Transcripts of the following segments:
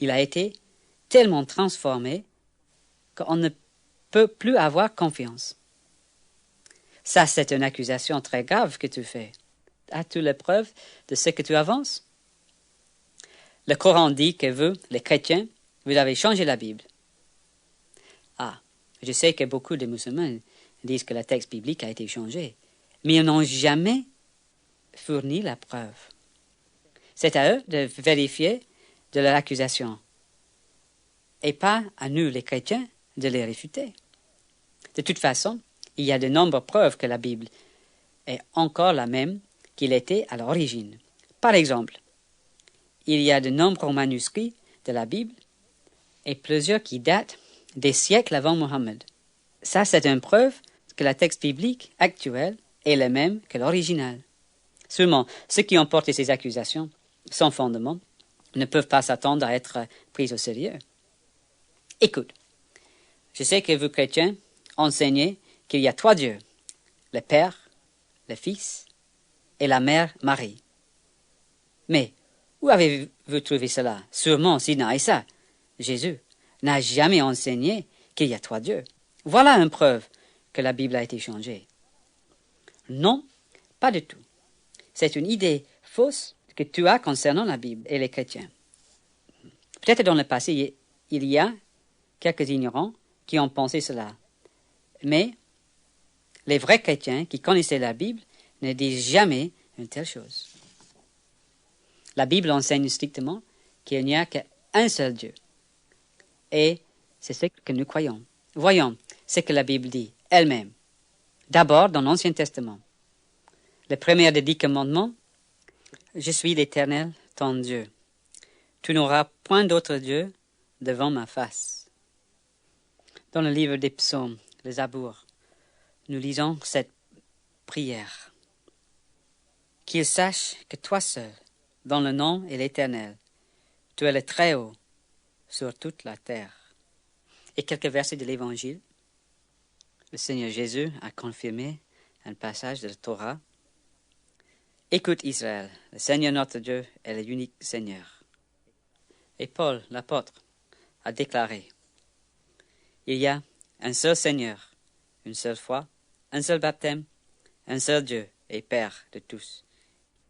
Il a été tellement transformé qu'on ne peut plus avoir confiance. Ça, c'est une accusation très grave que tu fais. As-tu la preuve de ce que tu avances? Le Coran dit que vous, les chrétiens, vous avez changé la Bible. Ah, je sais que beaucoup de musulmans disent que le texte biblique a été changé, mais ils n'ont jamais fourni la preuve. C'est à eux de vérifier de leur accusation, et pas à nous, les chrétiens, de les réfuter. De toute façon, il y a de nombreuses preuves que la Bible est encore la même qu'il était à l'origine. Par exemple, il y a de nombreux manuscrits de la Bible et plusieurs qui datent des siècles avant Mohammed. Ça, c'est une preuve que le texte biblique actuel est le même que l'original. Seulement, ceux qui ont porté ces accusations sans fondement ne peuvent pas s'attendre à être pris au sérieux. Écoute, je sais que vous, chrétiens, enseignez qu'il y a 3 dieux, le Père, le Fils et la Mère Marie. Mais où avez-vous trouvé cela? Sûrement Sidna Isa, Jésus, n'a jamais enseigné qu'il y a 3 dieux. Voilà une preuve que la Bible a été changée. Non, pas du tout. C'est une idée fausse que tu as concernant la Bible et les chrétiens. Peut-être dans le passé, il y a quelques ignorants qui ont pensé cela. Mais les vrais chrétiens qui connaissaient la Bible ne disent jamais une telle chose. La Bible enseigne strictement qu'il n'y a qu'un seul Dieu. Et c'est ce que nous croyons. Voyons ce que la Bible dit elle-même. D'abord, dans l'Ancien Testament. Le premier des 10 commandements, « Je suis l'Éternel, ton Dieu. Tu n'auras point d'autre Dieu devant ma face. » Dans le livre des psaumes, les Zabour, nous lisons cette prière. « Qu'ils sachent que toi seul, dont le nom est l'Éternel, tu es le Très-Haut sur toute la terre. » Et quelques versets de l'Évangile. Le Seigneur Jésus a confirmé un passage de la Torah. « Écoute Israël, le Seigneur notre Dieu est l'unique Seigneur. » Et Paul, l'apôtre, a déclaré « Il y a un seul Seigneur, une seule foi, un seul baptême, un seul Dieu et Père de tous. »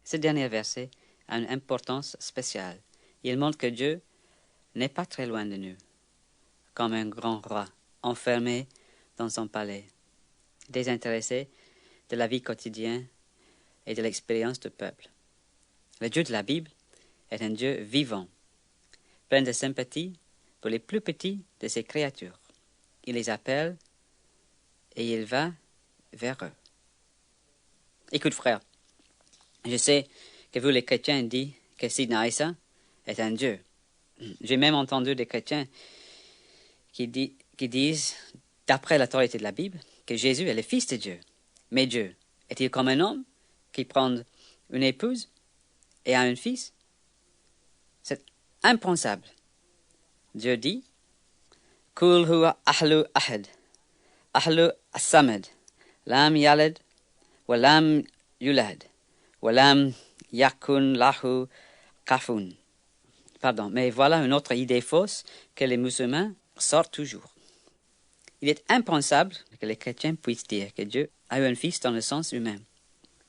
Ce dernier verset a une importance spéciale. Il montre que Dieu n'est pas très loin de nous, comme un grand roi enfermé dans son palais, désintéressé de la vie quotidienne et de l'expérience du peuple. Le Dieu de la Bible est un Dieu vivant, plein de sympathie pour les plus petits de ses créatures. Il les appelle et il va vers eux. Écoute, frère, je sais que vous, les chrétiens, dites que Sidna Isa est un Dieu. J'ai même entendu des chrétiens qui disent, d'après l'autorité de la Bible, que Jésus est le Fils de Dieu. Mais Dieu, est-il comme un homme qui prend une épouse et a un fils? C'est impensable. Dieu dit, « Kul huwa ahlu ahad, ahlu as-samad, lam yalad, wa lam yulad, wa lam yakun lahu kafun. » Pardon, mais voilà une autre idée fausse que les musulmans sortent toujours. Il est impensable que les chrétiens puissent dire que Dieu a eu un fils dans le sens humain,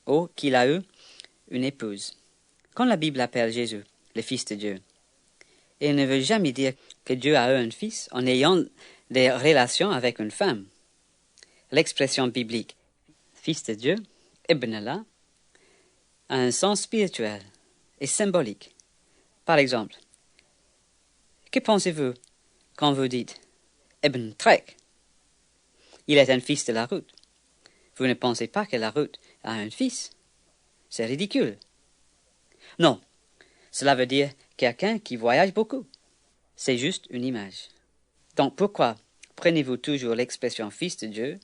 ou qu'il a eu une épouse. Quand la Bible appelle Jésus le Fils de Dieu, il ne veut jamais dire que Dieu a eu un fils en ayant des relations avec une femme. L'expression biblique « Fils de Dieu » Ibn Allah a un sens spirituel et symbolique. Par exemple, que pensez-vous quand vous dites Ibn Trek? Il est un fils de la route. Vous ne pensez pas que la route a un fils? C'est ridicule. Non, cela veut dire quelqu'un qui voyage beaucoup. C'est juste une image. Donc pourquoi prenez-vous toujours l'expression Fils de Dieu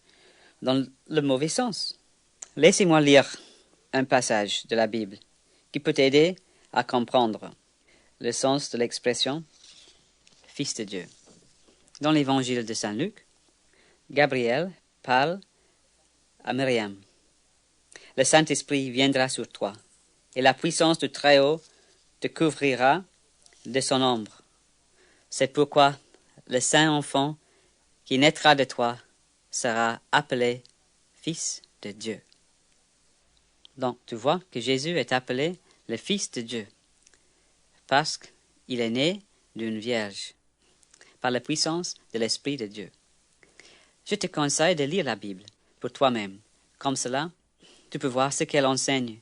dans le mauvais sens? Laissez-moi lire un passage de la Bible qui peut aider à comprendre le sens de l'expression Fils de Dieu. Dans l'évangile de Saint Luc, Gabriel parle à Myriam. Le Saint-Esprit viendra sur toi, et la puissance du Très-Haut te couvrira de son ombre. C'est pourquoi le saint enfant qui naîtra de toi sera appelé Fils de Dieu. Donc, tu vois que Jésus est appelé le Fils de Dieu, parce qu'il est né d'une vierge, par la puissance de l'Esprit de Dieu. Je te conseille de lire la Bible pour toi-même. Comme cela, tu peux voir ce qu'elle enseigne,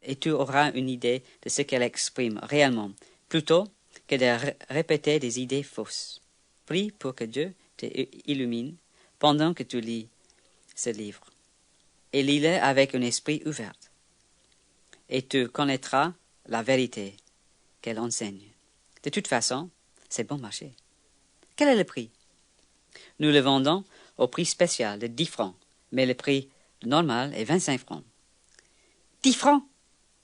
et tu auras une idée de ce qu'elle exprime réellement, plutôt que de répéter des idées fausses. Prie pour que Dieu te illumine pendant que tu lis ce livre, et lis-le avec un esprit ouvert, et tu connaîtras la vérité qu'elle enseigne. De toute façon, c'est bon marché. Quel est le prix? Nous le vendons au prix spécial de 10 francs, mais le prix normal est 25 francs. 10 francs?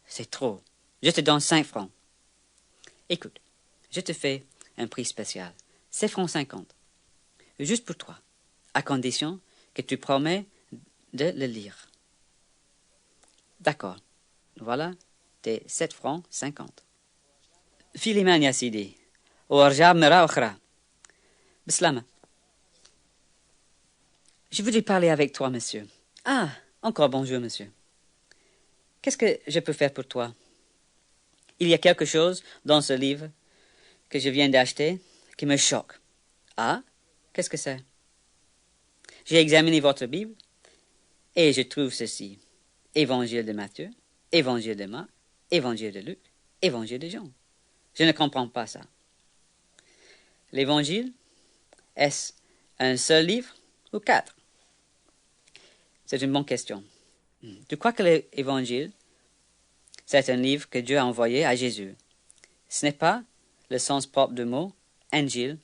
C'est trop. Je te donne 5 francs. Écoute, je te fais un prix spécial. 7 francs 50. Juste pour toi, à condition que tu promets de le lire. D'accord. Voilà tes 7 francs 50. Philémon يا سيدي وارجع مرة أخرى. بسلامة. Je voudrais parler avec toi, monsieur. Ah, encore bonjour, monsieur. Qu'est-ce que je peux faire pour toi? Il y a quelque chose dans ce livre que je viens d'acheter qui me choque. Ah, qu'est-ce que c'est? J'ai examiné votre Bible et je trouve ceci. Évangile de Matthieu, Évangile de Marc, Évangile de Luc, Évangile de Jean. Je ne comprends pas ça. L'Évangile, est-ce un seul livre ou 4? C'est une bonne question. Tu crois que l'Évangile, c'est un livre que Dieu a envoyé à Jésus? Ce n'est pas le sens propre du mot Angile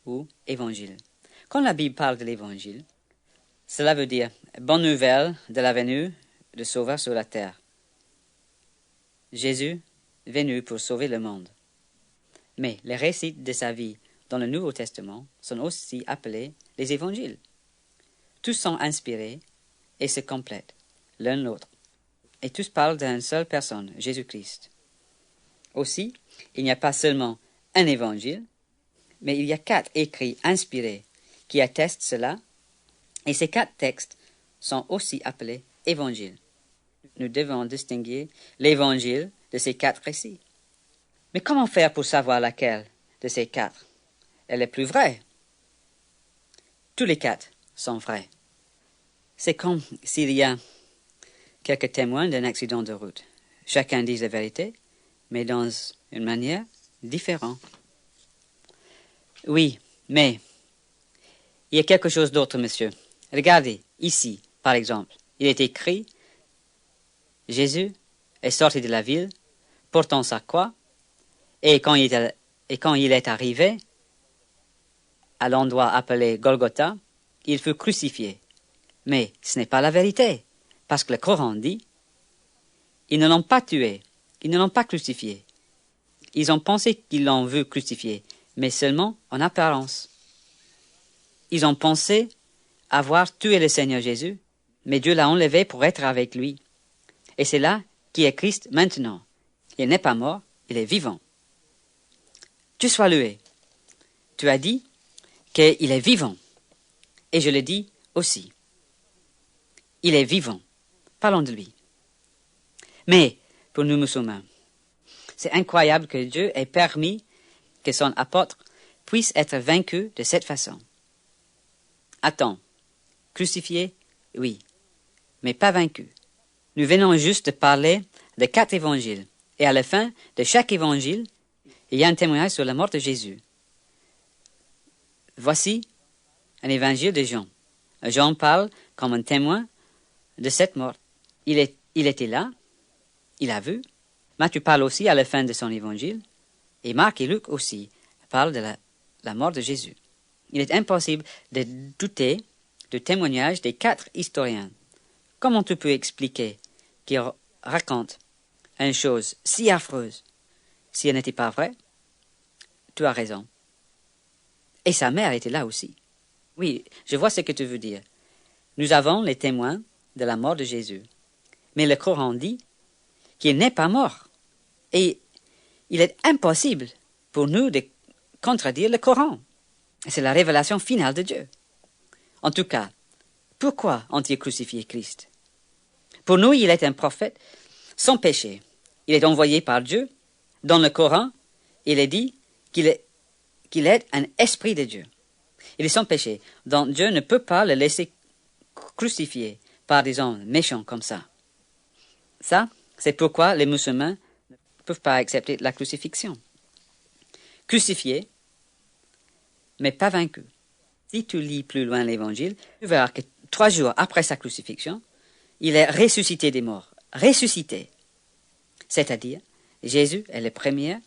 ou Évangile. Quand la Bible parle de l'Évangile, cela veut dire bonne nouvelle de la venue de Sauveur sur la terre. Jésus venu pour sauver le monde. Mais les récits de sa vie dans le Nouveau Testament sont aussi appelés les Évangiles. Tous sont inspirés et se complètent l'un l'autre. Et tous parlent d'une seule personne, Jésus-Christ. Aussi, il n'y a pas seulement un évangile, mais il y a 4 écrits inspirés qui attestent cela, et ces 4 textes sont aussi appelés évangiles. Nous devons distinguer l'évangile de ces 4 récits. Mais comment faire pour savoir laquelle de ces 4 est la plus vraie? Tous les 4 sont vrais. C'est comme s'il y a quelques témoins d'un accident de route. Chacun dit la vérité, mais dans une manière différente. Oui, mais il y a quelque chose d'autre, monsieur. Regardez, ici, par exemple, il est écrit « Jésus est sorti de la ville, portant sa croix, et quand il est arrivé à l'endroit appelé Golgotha, il fut crucifié. » Mais ce n'est pas la vérité, parce que le Coran dit « Ils ne l'ont pas tué, ils ne l'ont pas crucifié. Ils ont pensé qu'ils l'ont vu crucifié, mais seulement en apparence. Ils ont pensé avoir tué le Seigneur Jésus, mais Dieu l'a enlevé pour être avec lui. Et c'est là qui est Christ maintenant. Il n'est pas mort, il est vivant. Dieu soit loué. Tu as dit qu'il est vivant. Et je le dis aussi. Il est vivant. Parlons de lui. Mais, pour nous musulmans, c'est incroyable que Dieu ait permis que son apôtre puisse être vaincu de cette façon. Attends, crucifié, oui, mais pas vaincu. Nous venons juste de parler de 4 évangiles, et à la fin de chaque évangile, il y a un témoignage sur la mort de Jésus. Voici un évangile de Jean. Jean parle comme un témoin de cette mort. Il était là, il a vu. Matthieu parle aussi à la fin de son évangile, et Marc et Luc aussi parlent de la mort de Jésus. Il est impossible de douter du témoignage des 4 historiens. Comment tu peux expliquer qu'ils racontent une chose si affreuse si elle n'était pas vraie? Tu as raison. Et sa mère était là aussi. Oui, je vois ce que tu veux dire. Nous avons les témoins de la mort de Jésus. Mais le Coran dit qu'il n'est pas mort. Et il est impossible pour nous de contredire le Coran. C'est la révélation finale de Dieu. En tout cas, pourquoi ont-ils crucifié Christ? Pour nous, il est un prophète sans péché. Il est envoyé par Dieu. Dans le Coran, il est dit qu'il est un esprit de Dieu. Il est sans péché. Donc Dieu ne peut pas le laisser crucifier par des hommes méchants comme ça. Ça, c'est pourquoi les musulmans ne peuvent pas accepter la crucifixion. Crucifié, mais pas vaincu. Si tu lis plus loin l'Évangile, tu verras que 3 jours après sa crucifixion, il est ressuscité des morts. Ressuscité. C'est-à-dire, Jésus est le premier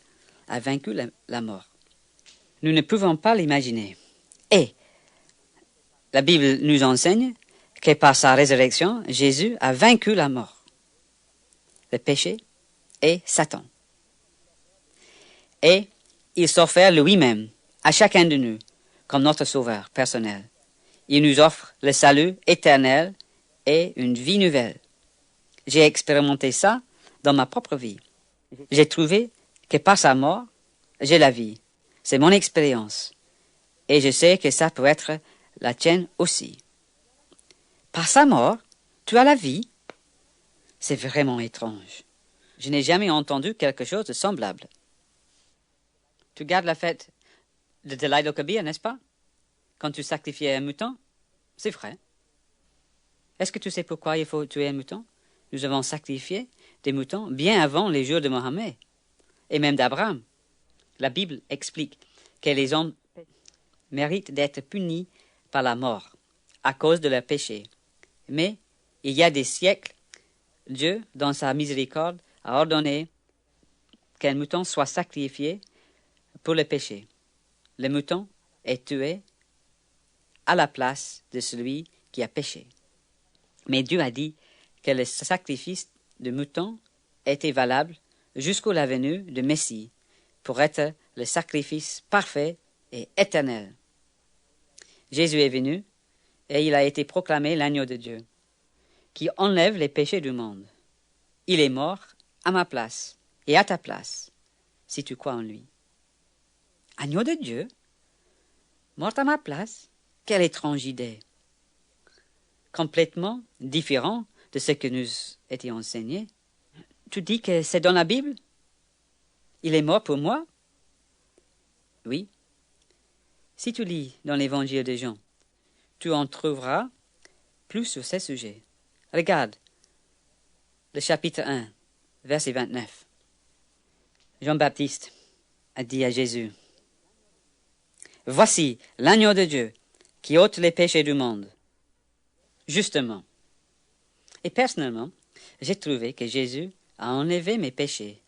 à vaincre la mort. Nous ne pouvons pas l'imaginer. Et la Bible nous enseigne que par sa résurrection, Jésus a vaincu la mort, le péché et Satan. Et il s'offre lui-même à chacun de nous comme notre sauveur personnel. Il nous offre le salut éternel et une vie nouvelle. J'ai expérimenté ça dans ma propre vie. J'ai trouvé que par sa mort, j'ai la vie. C'est mon expérience. Et je sais que ça peut être la tienne aussi. Par sa mort, tu as la vie. C'est vraiment étrange. Je n'ai jamais entendu quelque chose de semblable. Tu gardes la fête de Delaïd al-Kabir, n'est-ce pas? Quand tu sacrifiais un mouton? C'est vrai. Est-ce que tu sais pourquoi il faut tuer un mouton? Nous avons sacrifié des moutons bien avant les jours de Mohammed et même d'Abraham. La Bible explique que les hommes méritent d'être punis par la mort à cause de leur péché. Mais il y a des siècles, Dieu, dans sa miséricorde, a ordonné qu'un mouton soit sacrifié pour le péché. Le mouton est tué à la place de celui qui a péché. Mais Dieu a dit que le sacrifice de mouton était valable jusqu'à la venue du Messie pour être le sacrifice parfait et éternel. Jésus est venu et il a été proclamé l'agneau de Dieu qui enlève les péchés du monde. Il est mort à ma place et à ta place si tu crois en lui. Agneau de Dieu, mort à ma place, quelle étrange idée! Complètement différent de ce que nous était enseigné. Tu dis que c'est dans la Bible? Il est mort pour moi? Oui. Si tu lis dans l'Évangile de Jean, tu en trouveras plus sur ces sujets. Regarde, le chapitre 1, verset 29. Jean-Baptiste a dit à Jésus, « Voici l'agneau de Dieu qui ôte les péchés du monde. » Justement. Et personnellement, j'ai trouvé que Jésus a enlevé mes péchés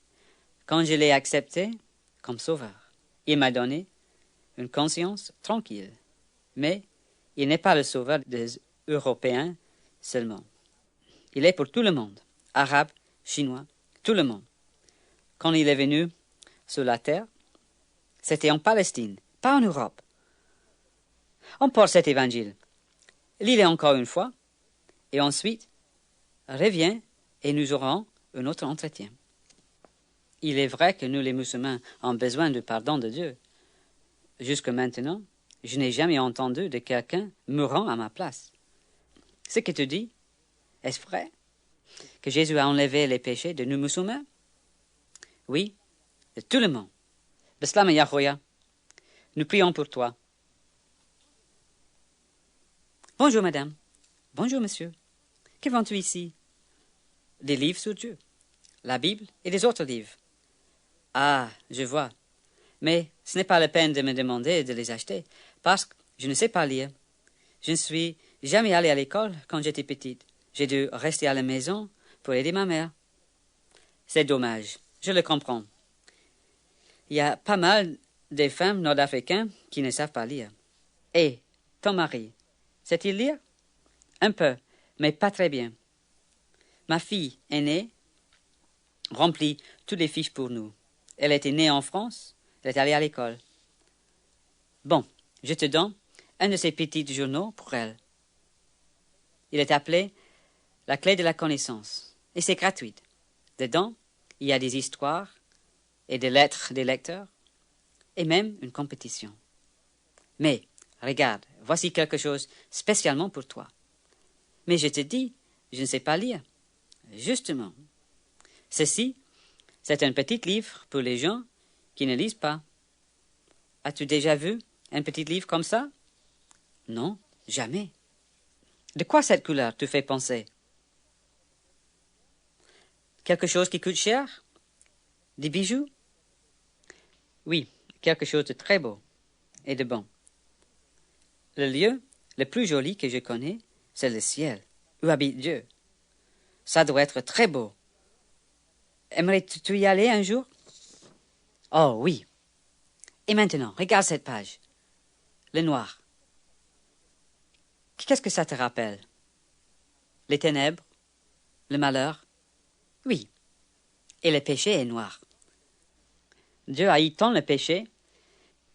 quand je l'ai accepté comme sauveur. Il m'a donné une conscience tranquille. Mais il n'est pas le sauveur des Européens seulement. Il est pour tout le monde, arabes, chinois, tout le monde. Quand il est venu sur la terre, c'était en Palestine, pas en Europe. On porte cet évangile. Lis-le encore une fois, et ensuite, reviens et nous aurons un autre entretien. Il est vrai que nous, les musulmans, avons besoin du pardon de Dieu. Jusque maintenant, je n'ai jamais entendu de quelqu'un mourant à ma place. Ce que tu dis, est-ce vrai? Que Jésus a enlevé les péchés de nous musulmans? Oui, de tout le monde. Bislam ya khoya. Nous prions pour toi. Bonjour, madame. Bonjour, monsieur. Que vends-tu ici? Des livres sur Dieu, la Bible et des autres livres. Ah, je vois. Mais ce n'est pas la peine de me demander de les acheter, parce que je ne sais pas lire. Je ne suis jamais allée à l'école quand j'étais petite. J'ai dû rester à la maison pour aider ma mère. C'est dommage, je le comprends. Il y a pas mal de femmes nord-africaines qui ne savent pas lire. Et ton mari, sait-il lire? Un peu, mais pas très bien. Ma fille aînée remplit toutes les fiches pour nous. Elle était née en France, elle est allée à l'école. Bon, je te donne un de ces petits journaux pour elle. Il est appelé « La clé de la connaissance » et c'est gratuit. Dedans, il y a des histoires et des lettres des lecteurs. et même une compétition. Mais, regarde, voici quelque chose spécialement pour toi. Mais je te dis, je ne sais pas lire. Justement. Ceci, c'est un petit livre pour les gens qui ne lisent pas. As-tu déjà vu un petit livre comme ça? Non, jamais. De quoi cette couleur te fait penser? Quelque chose qui coûte cher? Des bijoux? Oui, quelque chose de très beau et de bon. Le lieu le plus joli que je connais, c'est le ciel, où habite Dieu. Ça doit être très beau. Aimerais-tu y aller un jour? Oh oui. Et maintenant, regarde cette page. Le noir. Qu'est-ce que ça te rappelle? Les ténèbres? Le malheur? Oui. Et le péché est noir. Dieu haït tant le péché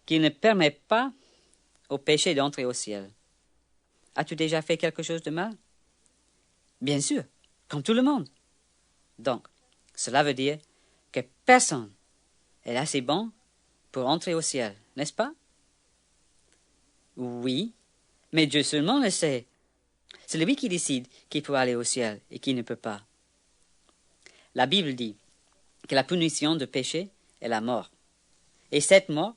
qu'il ne permet pas au péché d'entrer au ciel. As-tu déjà fait quelque chose de mal? Bien sûr, comme tout le monde. Donc, cela veut dire que personne est assez bon pour entrer au ciel, n'est-ce pas? Oui, mais Dieu seulement le sait. C'est lui qui décide qui peut aller au ciel et qui ne peut pas. La Bible dit que la punition du péché est la mort. Et cette mort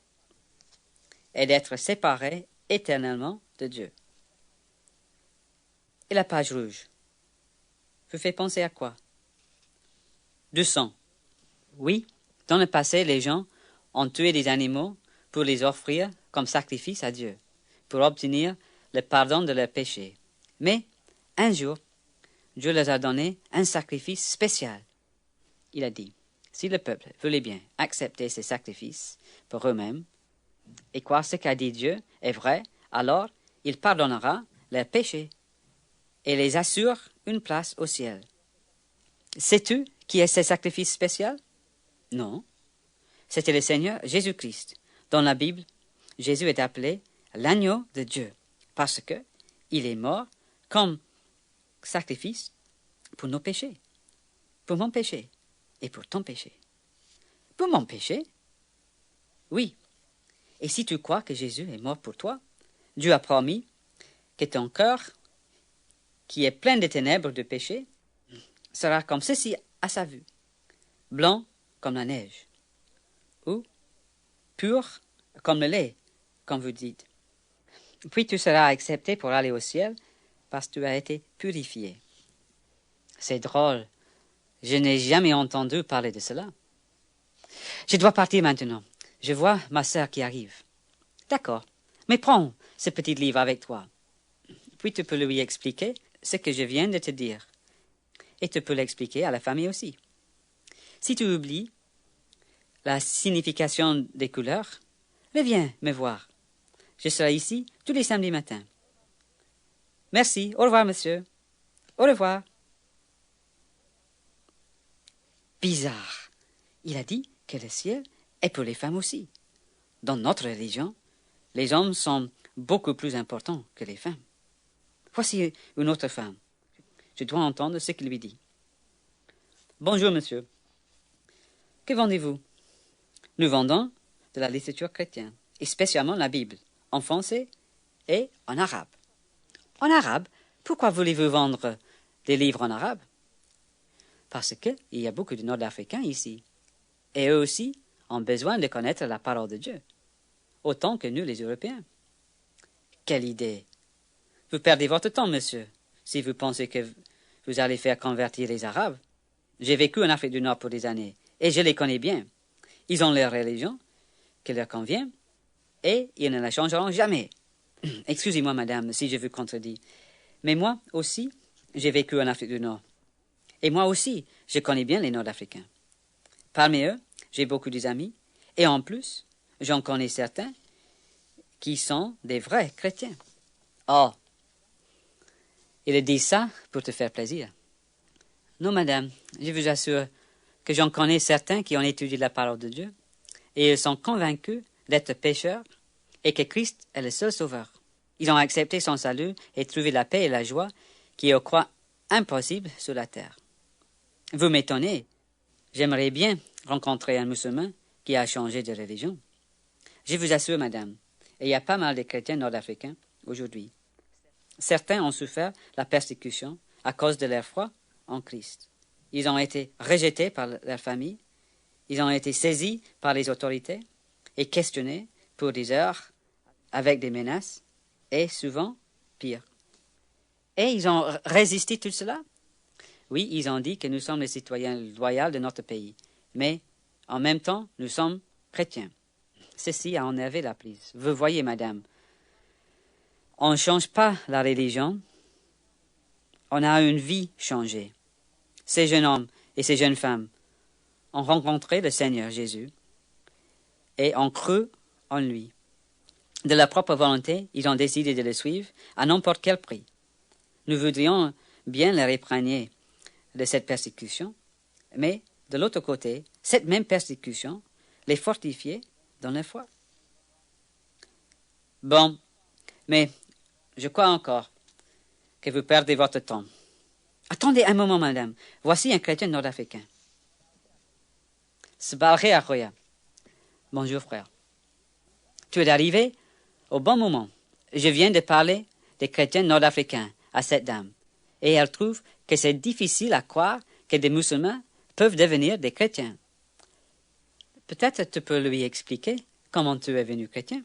est d'être séparé éternellement de Dieu. Et la page rouge vous fait penser à quoi? Du sang. Oui, dans le passé, les gens ont tué des animaux pour les offrir comme sacrifice à Dieu, pour obtenir le pardon de leurs péchés. Mais, un jour, Dieu leur a donné un sacrifice spécial. Il a dit, si le peuple voulait bien accepter ces sacrifices pour eux-mêmes et croire ce qu'a dit Dieu est vrai, alors il pardonnera leurs péchés et les assure une place au ciel. Sais-tu qui est ce sacrifice spécial? Non. C'était le Seigneur Jésus-Christ. Dans la Bible, Jésus est appelé l'agneau de Dieu parce que il est mort comme sacrifice pour nos péchés, pour mon péché et pour ton péché. Pour mon péché? Oui. Et si tu crois que Jésus est mort pour toi, Dieu a promis que ton cœur, qui est plein de ténèbres de péché, sera comme ceci à sa vue, blanc comme la neige, ou pur comme le lait, comme vous dites. Puis tu seras accepté pour aller au ciel parce que tu as été purifié. C'est drôle, je n'ai jamais entendu parler de cela. Je dois partir maintenant. Je vois ma sœur qui arrive. D'accord, mais prends ce petit livre avec toi. Puis tu peux lui expliquer ce que je viens de te dire. Et tu peux l'expliquer à la famille aussi. Si tu oublies la signification des couleurs, reviens me voir. Je serai ici tous les samedis matins. Merci. Au revoir, monsieur. Au revoir. Bizarre. Il a dit que le ciel est pour les femmes aussi. Dans notre religion, les hommes sont beaucoup plus importants que les femmes. Voici une autre femme. Je dois entendre ce qu'il lui dit. Bonjour, monsieur. Que vendez-vous? Nous vendons de la littérature chrétienne, et spécialement la Bible, en français et en arabe. En arabe? Pourquoi voulez-vous vendre des livres en arabe? Parce qu'il y a beaucoup de Nord-Africains ici, et eux aussi ont besoin de connaître la parole de Dieu, autant que nous les Européens. Quelle idée! Vous perdez votre temps, monsieur, si vous pensez que vous allez faire convertir les Arabes. J'ai vécu en Afrique du Nord pour des années, et je les connais bien. Ils ont leur religion, qui leur convient, et ils ne la changeront jamais. Excusez-moi, madame, si je vous contredis, mais moi aussi, j'ai vécu en Afrique du Nord. Et moi aussi, je connais bien les Nord-Africains. Parmi eux, j'ai beaucoup d'amis, et en plus, j'en connais certains qui sont des vrais chrétiens. Oh! Il dit ça pour te faire plaisir. Non, madame, je vous assure que j'en connais certains qui ont étudié la parole de Dieu, et ils sont convaincus d'être pécheurs et que Christ est le seul sauveur. Ils ont accepté son salut et trouvé la paix et la joie qui est, croient, impossible sur la terre. Vous m'étonnez. J'aimerais bien rencontrer un musulman qui a changé de religion. Je vous assure, madame, il y a pas mal de chrétiens nord-africains aujourd'hui. Certains ont souffert la persécution à cause de leur foi en Christ. Ils ont été rejetés par leur famille, ils ont été saisis par les autorités et questionnés pour des heures avec des menaces et souvent pire. Et ils ont résisté tout cela. Oui, ils ont dit que nous sommes les citoyens loyaux de notre pays, mais en même temps, nous sommes chrétiens. Ceci a énervé la police. Vous voyez, madame, on ne change pas la religion, on a une vie changée. Ces jeunes hommes et ces jeunes femmes ont rencontré le Seigneur Jésus et ont cru en lui. De leur propre volonté, ils ont décidé de le suivre à n'importe quel prix. Nous voudrions bien les épargner de cette persécution, mais de l'autre côté, cette même persécution les fortifiait dans la foi. Bon, mais je crois encore que vous perdez votre temps. Attendez un moment, madame. Voici un chrétien nord-africain. Sbalhe Achoya. Bonjour, frère. Tu es arrivé au bon moment. Je viens de parler des chrétiens nord-africains à cette dame, et elle trouve que c'est difficile à croire que des musulmans peuvent devenir des chrétiens. Peut-être tu peux lui expliquer comment tu es venu chrétien.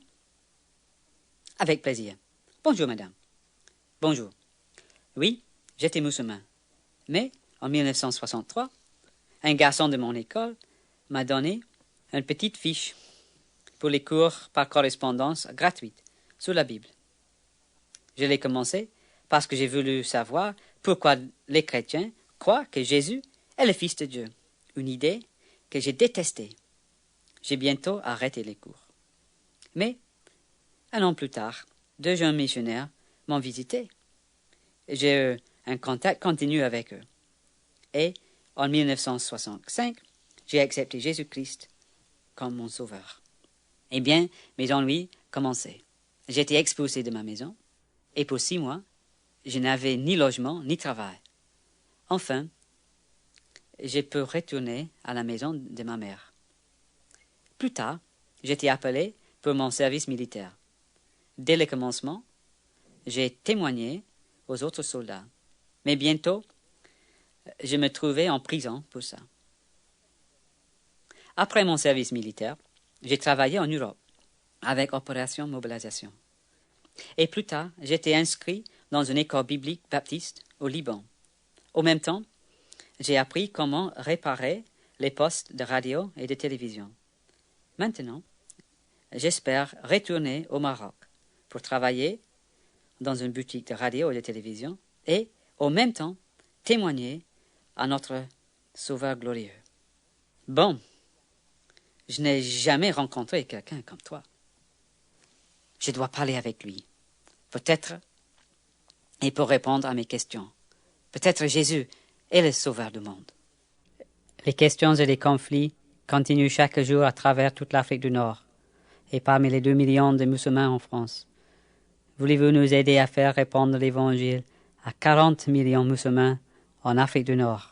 Avec plaisir. Bonjour, madame. Bonjour. Oui, j'étais musulman. Mais, en 1963, un garçon de mon école m'a donné une petite fiche pour les cours par correspondance gratuite sur la Bible. Je l'ai commencé parce que j'ai voulu savoir pourquoi les chrétiens croient que Jésus est le Fils de Dieu, une idée que j'ai détestée. J'ai bientôt arrêté les cours. Mais, un an plus tard, 2 jeunes missionnaires m'ont visité. J'ai eu un contact continu avec eux. Et, en 1965, j'ai accepté Jésus-Christ comme mon sauveur. Eh bien, mes ennuis commençaient. J'étais expulsé de ma maison, et pour 6 mois, je n'avais ni logement ni travail. Enfin, j'ai pu retourner à la maison de ma mère. Plus tard, j'étais appelé pour mon service militaire. Dès le commencement, j'ai témoigné aux autres soldats. Mais bientôt, je me trouvais en prison pour ça. Après mon service militaire, j'ai travaillé en Europe avec Opération Mobilisation. Et plus tard, j'étais inscrit dans une école biblique baptiste au Liban. En même temps, j'ai appris comment réparer les postes de radio et de télévision. Maintenant, j'espère retourner au Maroc pour travailler dans une boutique de radio et de télévision et, en même temps, témoigner à notre Sauveur glorieux. Bon, je n'ai jamais rencontré quelqu'un comme toi. Je dois parler avec lui. Peut-être, et pour répondre à mes questions. Peut-être Jésus est le Sauveur du monde. Les questions et les conflits continuent chaque jour à travers toute l'Afrique du Nord et parmi les 2 millions de musulmans en France. Voulez-vous nous aider à faire répandre l'Évangile à 40 millions de musulmans en Afrique du Nord?